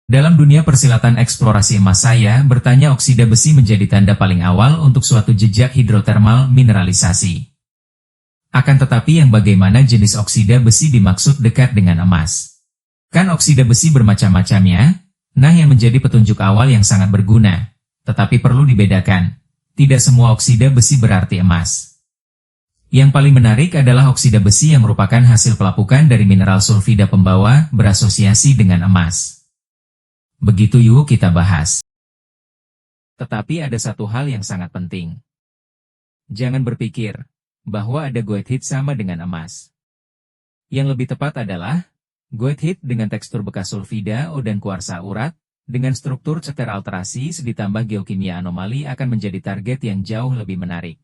Dalam dunia persilatan eksplorasi emas saya bertanya oksida besi menjadi tanda paling awal untuk suatu jejak hidrotermal mineralisasi. Akan tetapi yang bagaimana jenis oksida besi dimaksud dekat dengan emas? Kan oksida besi bermacam-macamnya? Nah yang menjadi petunjuk awal yang sangat berguna. Tetapi perlu dibedakan. Tidak semua oksida besi berarti emas. Yang paling menarik adalah oksida besi yang merupakan hasil pelapukan dari mineral sulfida pembawa berasosiasi dengan emas. Begitu yuk kita bahas. Tetapi ada satu hal yang sangat penting. Jangan berpikir bahwa ada goethite sama dengan emas. Yang lebih tepat adalah goethite dengan tekstur bekas sulfida O dan kuarsa urat, dengan struktur ceter alterasi ditambah geokimia anomali akan menjadi target yang jauh lebih menarik.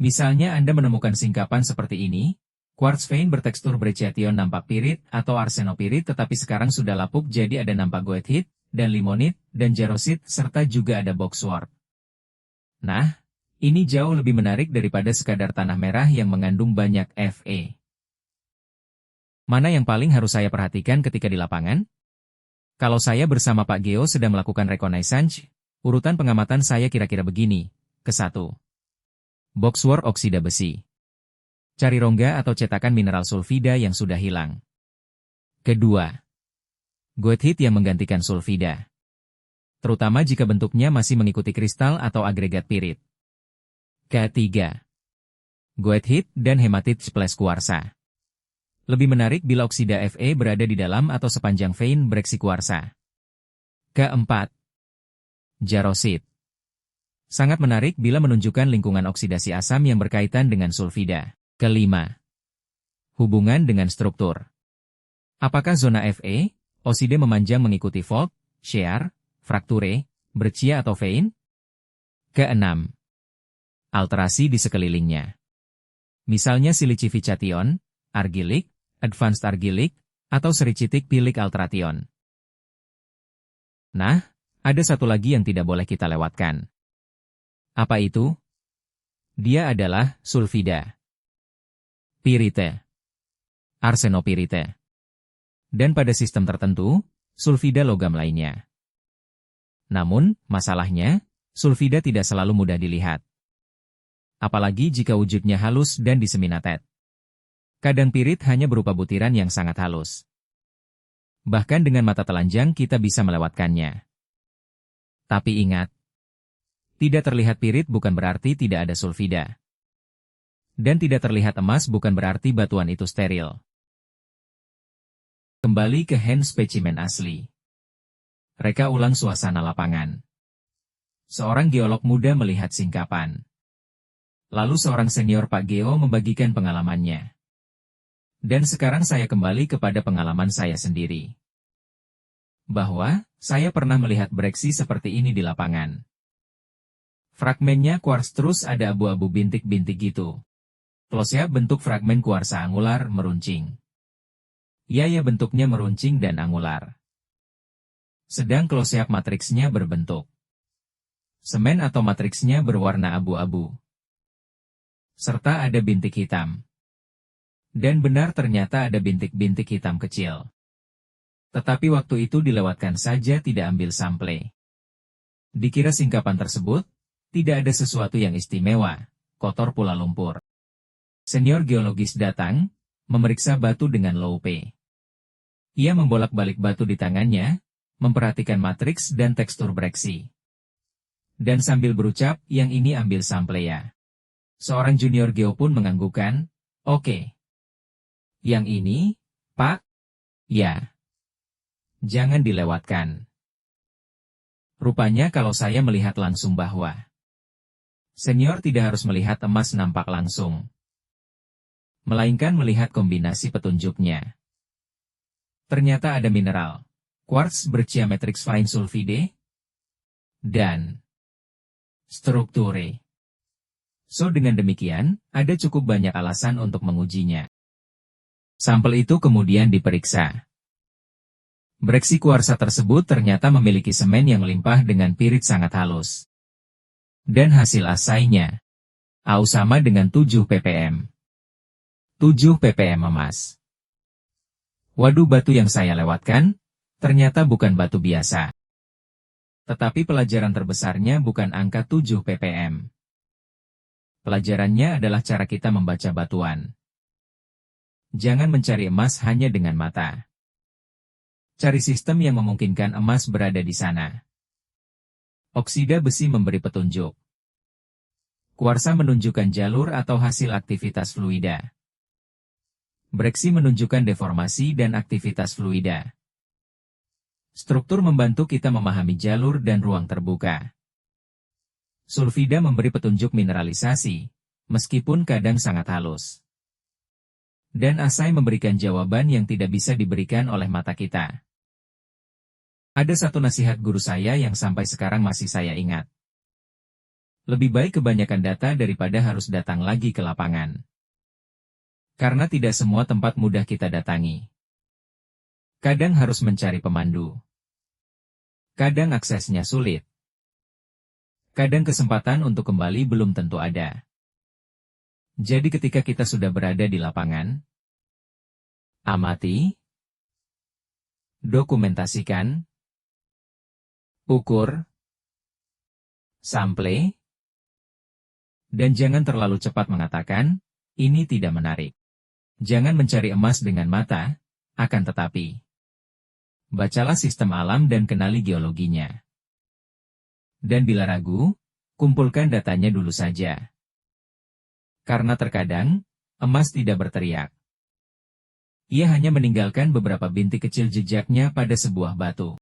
Misalnya Anda menemukan singkapan seperti ini, quartz vein bertekstur brecciation nampak pirit atau arsenopirit tetapi sekarang sudah lapuk jadi ada nampak goethite, dan limonit, dan jarosit, serta juga ada boxwork. Nah, ini jauh lebih menarik daripada sekadar tanah merah yang mengandung banyak Fe. Mana yang paling harus saya perhatikan ketika di lapangan? Kalau saya bersama Pak Geo sedang melakukan reconnaissance, urutan pengamatan saya kira-kira begini. Ke-1. Boxwork oksida besi. Cari rongga atau cetakan mineral sulfida yang sudah hilang. Kedua, goethite yang menggantikan sulfida. Terutama jika bentuknya masih mengikuti kristal atau agregat pirit. Ketiga, goethite dan hematite plus kuarsa. Lebih menarik bila oksida Fe berada di dalam atau sepanjang vein breksi kuarsa. Keempat, jarosit. Sangat menarik bila menunjukkan lingkungan oksidasi asam yang berkaitan dengan sulfida. Kelima, hubungan dengan struktur. Apakah zona Fe, oside memanjang mengikuti fault, shear, frakture, breccia atau vein? Keenam, alterasi di sekelilingnya. Misalnya silicification, argilik, advanced argilik, atau sericitic pilic alteration. Nah, ada satu lagi yang tidak boleh kita lewatkan. Apa itu? Dia adalah sulfida, pirite, arsenopirite, dan pada sistem tertentu, sulfida logam lainnya. Namun, masalahnya, sulfida tidak selalu mudah dilihat. Apalagi jika wujudnya halus dan diseminated. Kadang pirit hanya berupa butiran yang sangat halus. Bahkan dengan mata telanjang kita bisa melewatkannya. Tapi ingat, tidak terlihat pirit bukan berarti tidak ada sulfida. Dan tidak terlihat emas bukan berarti batuan itu steril. Kembali ke hand spesimen asli. Reka ulang suasana lapangan. Seorang geolog muda melihat singkapan. Lalu seorang senior Pak Geo membagikan pengalamannya. Dan sekarang saya kembali kepada pengalaman saya sendiri. Bahwa, saya pernah melihat breksi seperti ini di lapangan. Fragmennya kuarts terus ada abu-abu bintik-bintik gitu. Klosnya bentuk fragmen kuarsa angular meruncing. Ya bentuknya meruncing dan angular. Sedang klosnya matriksnya berbentuk semen atau matriksnya berwarna abu-abu. Serta ada bintik hitam. Dan benar ternyata ada bintik-bintik hitam kecil. Tetapi waktu itu dilewatkan saja tidak ambil sampel. Dikira singkapan tersebut, tidak ada sesuatu yang istimewa, kotor pula lumpur. Senior geologis datang, memeriksa batu dengan low P. Ia membolak-balik batu di tangannya, memperhatikan matriks dan tekstur breksi. Dan sambil berucap, yang ini ambil sampel ya. Seorang junior geo pun menganggukkan, oke. Yang ini, Pak? Ya. Jangan dilewatkan. Rupanya kalau saya melihat langsung bahwa senior tidak harus melihat emas nampak langsung. Melainkan melihat kombinasi petunjuknya. Ternyata ada mineral, quartz bergeometrix fine sulfide, dan strukture. So dengan demikian, ada cukup banyak alasan untuk mengujinya. Sampel itu kemudian diperiksa. Breksi kuarsa tersebut ternyata memiliki semen yang melimpah dengan pirit sangat halus. Dan hasil asainya, AU sama dengan 7 ppm. 7 ppm emas. Waduh batu yang saya lewatkan, Ternyata bukan batu biasa. Tetapi pelajaran terbesarnya bukan angka 7 ppm. Pelajarannya adalah cara kita membaca batuan. Jangan mencari emas hanya dengan mata. Cari sistem yang memungkinkan emas berada di sana. Oksida besi memberi petunjuk. Kuarsa menunjukkan jalur atau hasil aktivitas fluida. Breksi menunjukkan deformasi dan aktivitas fluida. Struktur membantu kita memahami jalur dan ruang terbuka. Sulfida memberi petunjuk mineralisasi, meskipun kadang sangat halus. Dan asai memberikan jawaban yang tidak bisa diberikan oleh mata kita. Ada satu nasihat guru saya yang sampai sekarang masih saya ingat. Lebih baik kebanyakan data daripada harus datang lagi ke lapangan. Karena tidak semua tempat mudah kita datangi. Kadang harus mencari pemandu. Kadang aksesnya sulit. Kadang kesempatan untuk kembali belum tentu ada. Jadi ketika kita sudah berada di lapangan, amati, dokumentasikan, ukur, sample, dan jangan terlalu cepat mengatakan, ini tidak menarik. Jangan mencari emas dengan mata, akan tetapi, bacalah sistem alam dan kenali geologinya. Dan bila ragu, kumpulkan datanya dulu saja. Karena terkadang, emas tidak berteriak. Ia hanya meninggalkan beberapa bintik kecil jejaknya pada sebuah batu.